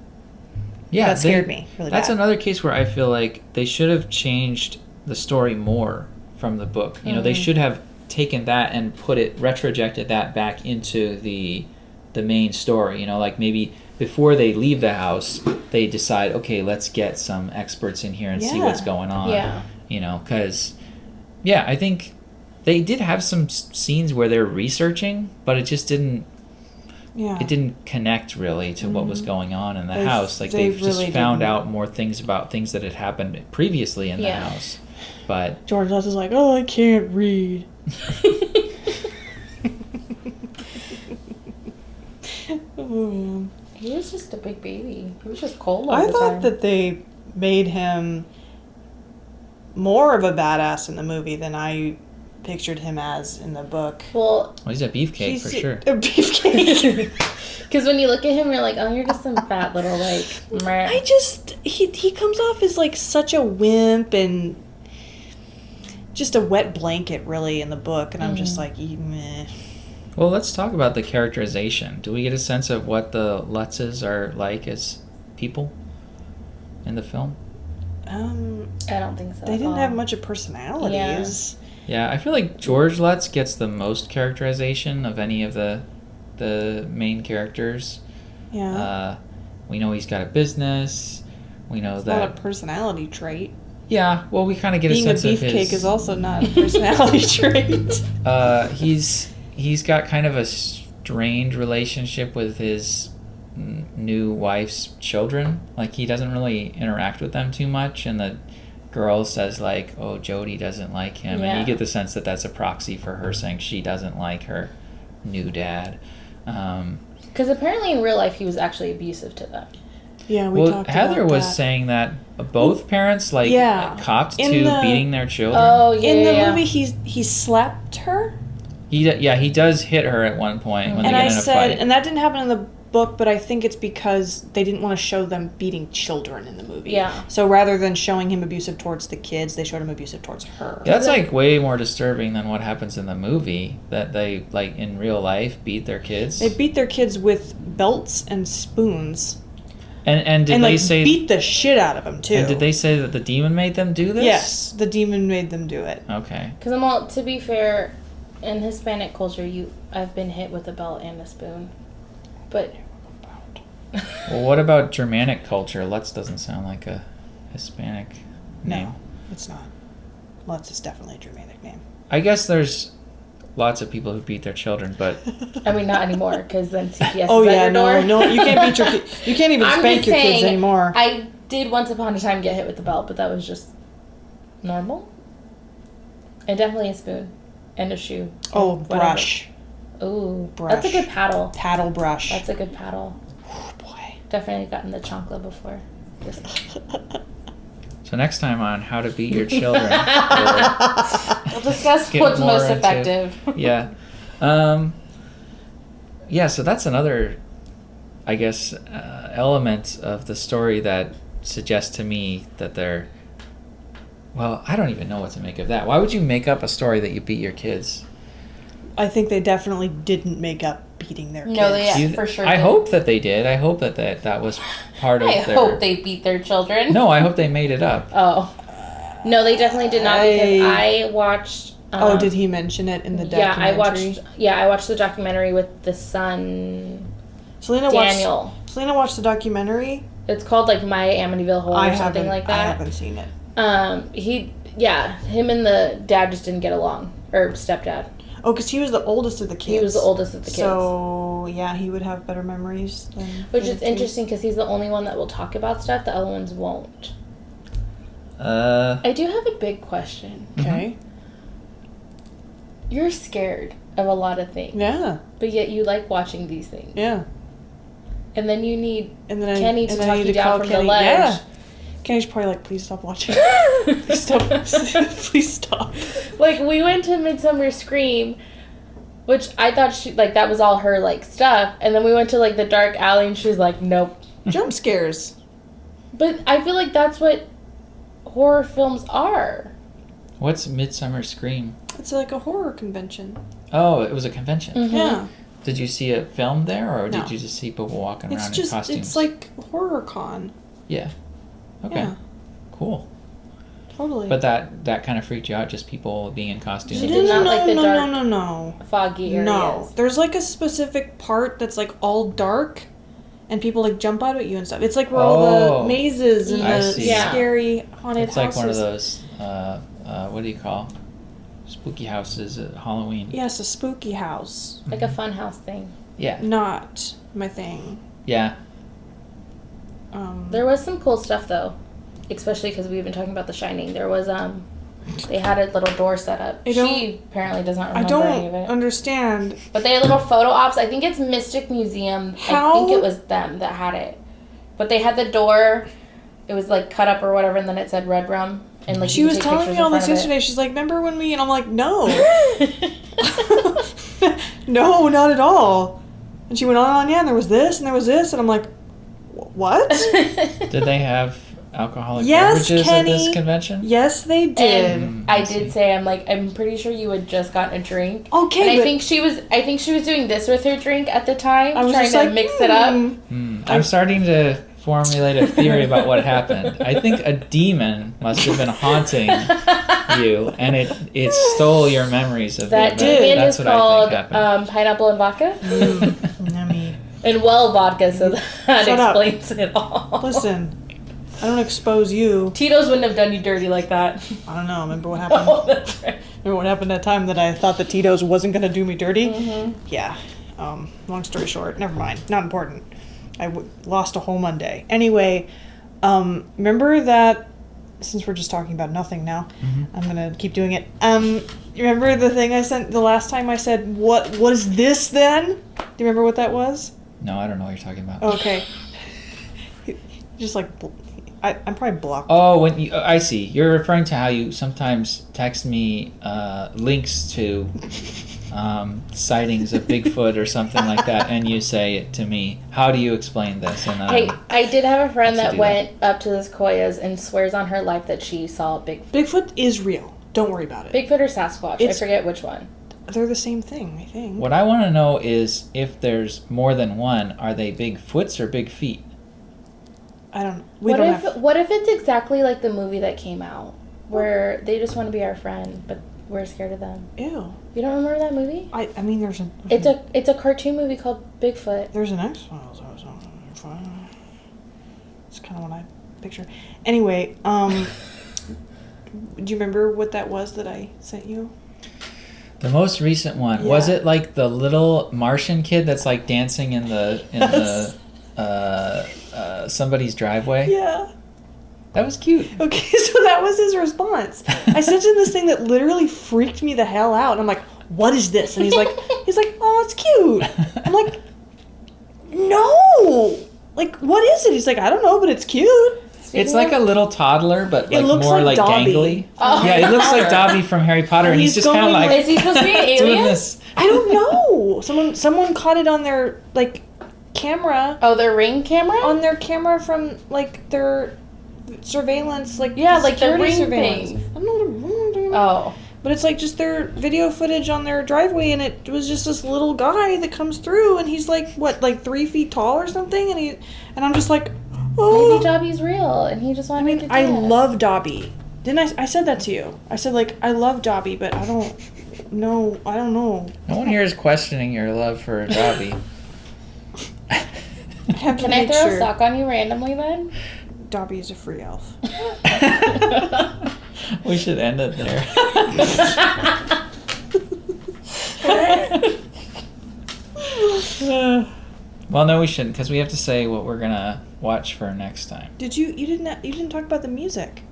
Yeah, That scared me really That's bad. another case where I feel like they should have changed the story more from the book. You know, they should have taken that and retrojected that back into the main story. You know, like maybe before they leave the house, they decide, okay, let's get some experts in here and see what's going on. Yeah. You know, because, yeah, I think they did have some scenes where they're researching, but it just didn't connect really to what was going on in the house. Like, they've just really found didn't. out more things about things that had happened previously in the house. But George Lutz is like, oh, I can't read. Oh, man. He was just a big baby. He was just cold all I the thought time. that they made him more of a badass in the movie than I pictured him as in the book. Well, he's a beefcake for sure. A beefcake. because when you look at him, you're like, oh, you're just some fat little, like, meh. He comes off as like such a wimp and just a wet blanket really in the book, and I'm just like, meh. Well, let's talk about the characterization. Do we get a sense of what the Lutzes are like as people in the film? I don't think so. They didn't have much of personalities. Yeah, I feel like George Lutz gets the most characterization of any of the main characters. Yeah. We know he's got a business. We know It's that... not a personality trait. Yeah, well, we kind of get Being a sense of his... Being a beefcake is also not a personality trait. He's got kind of a strange relationship with his new wife's children. Like, he doesn't really interact with them too much, and the girl says, like, oh, Jody doesn't like him. And you get the sense that that's a proxy for her saying she doesn't like her new dad. Because apparently in real life he was actually abusive to them. Yeah, we talked Heather about was that. saying that both parents, like, copped to beating their children. Oh, yeah, in the movie, he slapped her. He does hit her at one point when they get in a fight. And that didn't happen in the book, but I think it's because they didn't want to show them beating children in the movie. Yeah. So rather than showing him abusive towards the kids, they showed him abusive towards her. That's like way more disturbing than what happens in the movie. That they, like, in real life beat their kids. They beat their kids with belts and spoons. And did they say beat the shit out of them too? And did they say that the demon made them do this? Yes, the demon made them do it. Okay. Because to be fair, in Hispanic culture, I've been hit with a belt and a spoon, but. Well, what about Germanic culture? Lutz doesn't sound like a Hispanic name. No, it's not. Lutz is definitely a Germanic name. I guess there's lots of people who beat their children, but I mean, not anymore, because then CPS is at your no, door. no, you can't beat your you can't even spank your kids anymore. I did once upon a time get hit with the belt, but that was just normal. And definitely a spoon and a shoe. Oh, whatever. brush. Ooh, brush. That's a good paddle. Paddle brush. That's a good paddle. Oh boy. Definitely gotten the chancla before. So next time on How to Beat Your Children, we'll discuss what's most effective. Yeah. Yeah, so that's another, I guess, element of the story that suggests to me that they're... Well, I don't even know what to make of that. Why would you make up a story that you beat your kids? I think they definitely didn't make up beating their kids. No, they for sure I did. hope that they did. I hope that was part of I their... hope they beat their children. No, I hope they made it up. Oh. No, they definitely did not, because I watched... did he mention it in the documentary? I watched the documentary with the son, Celina Daniel. Watched the documentary. It's called, like, My Amityville Horror or something like that. I haven't seen it. Him and the dad just didn't get along. Or stepdad. Oh, because he was the oldest of the kids. He was the oldest of the kids. So, yeah, he would have better memories than... Which is interesting, because he's the only one that will talk about stuff. The other ones won't. I do have a big question. Okay. You're scared of a lot of things. Yeah. But yet you like watching these things. Yeah. And then you need Kenny to talk you down from the ledge. Yeah. Kenny's probably like, please stop watching. Please stop. Please stop. Like, we went to Midsummer Scream, which I thought that was all her, like, stuff. And then we went to, like, the dark alley, and she was like, nope. Jump scares. But I feel like that's what horror films are. What's Midsummer Scream? It's like a horror convention. Oh, it was a convention. Mm-hmm. Yeah. Did you see it filmed there, or No. did you just see people walking around in costumes? It's like horror con. Yeah. Okay. Yeah. Cool. Totally. But that kind of freaked you out, just people being in costumes. She did not like the dark, no. foggy areas. No. There's like a specific part that's like all dark, and people like jump out at you and stuff. It's like where all the mazes and I the see. scary haunted It's houses. like one of those, what do you call, spooky houses at Halloween. Yes, a spooky house. Like a fun house thing. Yeah. Not my thing. Yeah. There was some cool stuff, though. Especially because we've been talking about The Shining. There was, They had a little door set up. She apparently does not remember any of it. I don't understand. But they had little photo ops. I think it's Mystic Museum. I think it was them that had it. But they had the door. It was like cut up or whatever, and then it said Red Rum. And like she was telling me all this yesterday. She's like, "Remember when we?" And I'm like, "No, no, not at all." And she went on, yeah. And there was this, and there was this, and I'm like, "What?" Did they have alcoholic beverages at this convention? Yes, they did. And I did say, I'm pretty sure you had just gotten a drink. Okay, and I think she was doing this with her drink at the time, trying to mix it up. I'm starting to formulate a theory about what happened. I think a demon must have been haunting you, and it stole your memories of that. Demon is called pineapple and vodka. Yummy. And vodka, so that explains it all. Listen. I don't expose you. Tito's wouldn't have done you dirty like that. I don't know. Remember what happened? Oh, that's right. Remember what happened that time that I thought that Tito's wasn't going to do me dirty? Mm-hmm. Yeah. Long story short. Never mind. Not important. I lost a whole Monday. Anyway, remember that, since we're just talking about nothing now, I'm going to keep doing it. Remember the thing I sent the last time I said, what is this then? Do you remember what that was? No, I don't know what you're talking about. Okay. Just like... I'm probably blocked. Oh, I see. You're referring to how you sometimes text me links to sightings of Bigfoot or something like that, and you say it to me. How do you explain this? And hey, I did have a friend that went up to the sequoias and swears on her life that she saw Bigfoot. Bigfoot is real. Don't worry about it. Bigfoot or Sasquatch? I forget which one. They're the same thing, I think. What I want to know is if there's more than one, are they big foots or big feet? I don't know. What if it's exactly like the movie that came out, where they just want to be our friend, but we're scared of them? Ew. You don't remember that movie? I mean, there's a... It's a cartoon movie called Bigfoot. There's an X-Files. It's kind of what I picture. Anyway, do you remember what that was that I sent you? The most recent one. Yeah. Was it like the little Martian kid that's like dancing in the somebody's driveway? Yeah. That was cute. Okay, so that was his response. I sent him this thing that literally freaked me the hell out. And I'm like, what is this? And he's like, oh, it's cute. I'm like, no. Like, what is it? He's like, I don't know, but it's cute. It's like a little toddler, but like more like gangly. Oh. Yeah, it looks like Dobby from Harry Potter, and he's just kind of like... Is he supposed to be an alien? Doing this. I don't know. Someone caught it on their, like... camera. Oh, their Ring camera? On their camera from, like, their surveillance, like, yeah, like the Ring surveillance thing. I don't know what a... Oh. But it's, like, just their video footage on their driveway, and it was just this little guy that comes through, and he's, like, what, like 3 feet tall or something? And I'm just like, oh. Maybe Dobby's real, and he just wanted to do I love Dobby. Didn't I said that to you. I said, like, I love Dobby, but I don't know. No one here is questioning your love for Dobby. Can I throw a sock on you randomly then? Dobby is a free elf. We should end it there. Well, no, we shouldn't, because we have to say what we're gonna watch for next time. You didn't talk about the music.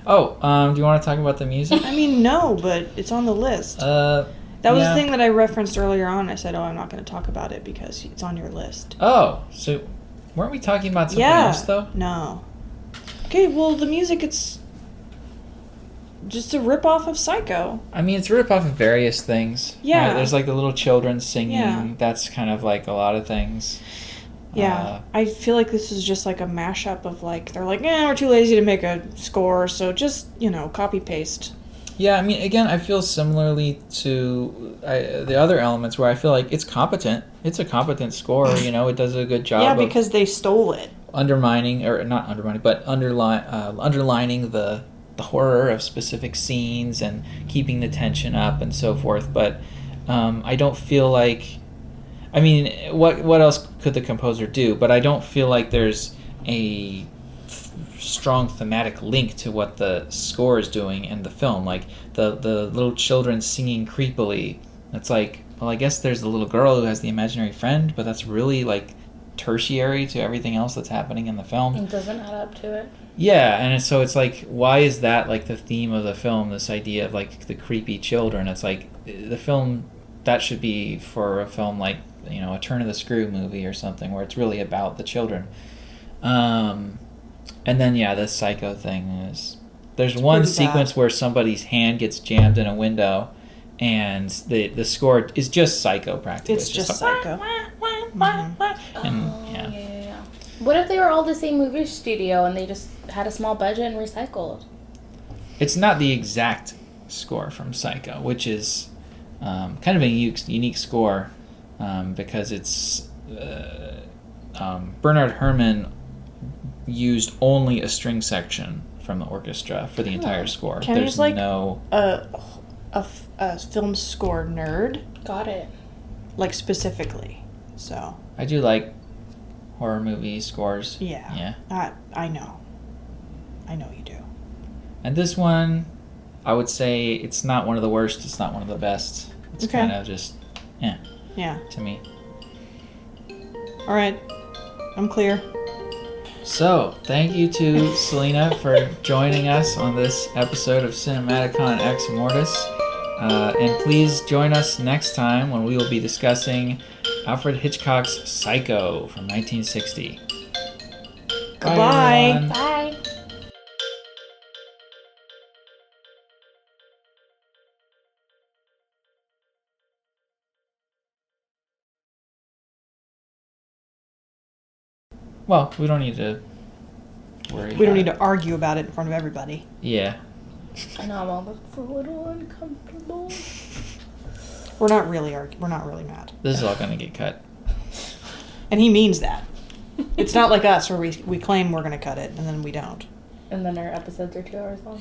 Oh, do you want to talk about the music? I mean, no, but it's on the list. That was the thing that I referenced earlier on. I said, I'm not going to talk about it because it's on your list. Oh, so weren't we talking about something else, though? No. Okay, well, the music, it's just a rip-off of Psycho. I mean, it's a rip-off of various things. Yeah. Right? There's, like, the little children singing. Yeah. That's kind of, like, a lot of things. Yeah. I feel like this is just, like, a mashup of, like, they're like, we're too lazy to make a score, so just, copy-paste. Yeah, I mean, again, I feel similarly to the other elements where I feel like it's competent. It's a competent score, it does a good job. Yeah, because they stole it. Underlining the horror of specific scenes and keeping the tension up and so forth. But I don't feel like... I mean, what else could the composer do? But I don't feel like there's a strong thematic link to what the score is doing in the film. Like the little children singing creepily. It's like, well, I guess there's the little girl who has the imaginary friend, but that's really like tertiary to everything else that's happening in the film. It doesn't add up to it. Yeah, and so it's like, why is that like the theme of the film? This idea of like the creepy children. It's like the film that should be for a film like, you know, a Turn of the Screw movie or something where it's really about the children. And then yeah, this Psycho thing is. There's one sequence where somebody's hand gets jammed in a window, and the score is just Psycho practically. It's just Psycho. And Yeah. What if they were all the same movie studio and they just had a small budget and recycled? It's not the exact score from Psycho, which is kind of a unique score because it's Bernard Herrmann used only a string section from the orchestra for the entire score. There's like a film score nerd. Got it. Like specifically, so. I do like horror movie scores. Yeah. I know you do. And this one, I would say it's not one of the worst. It's not one of the best. It's kind of just, yeah, to me. All right, I'm clear. So, thank you to Celina for joining us on this episode of CINEMATICON Ex Mortis. And please join us next time when we will be discussing Alfred Hitchcock's Psycho from 1960. Goodbye. Bye, everyone. Bye. Well, we don't need to worry. We don't need to argue about it in front of everybody. Yeah. I know I'm almost a little uncomfortable. We're not really mad. This is all going to get cut. And he means that. It's not like us where we claim we're going to cut it and then we don't. And then our episodes are 2 hours long.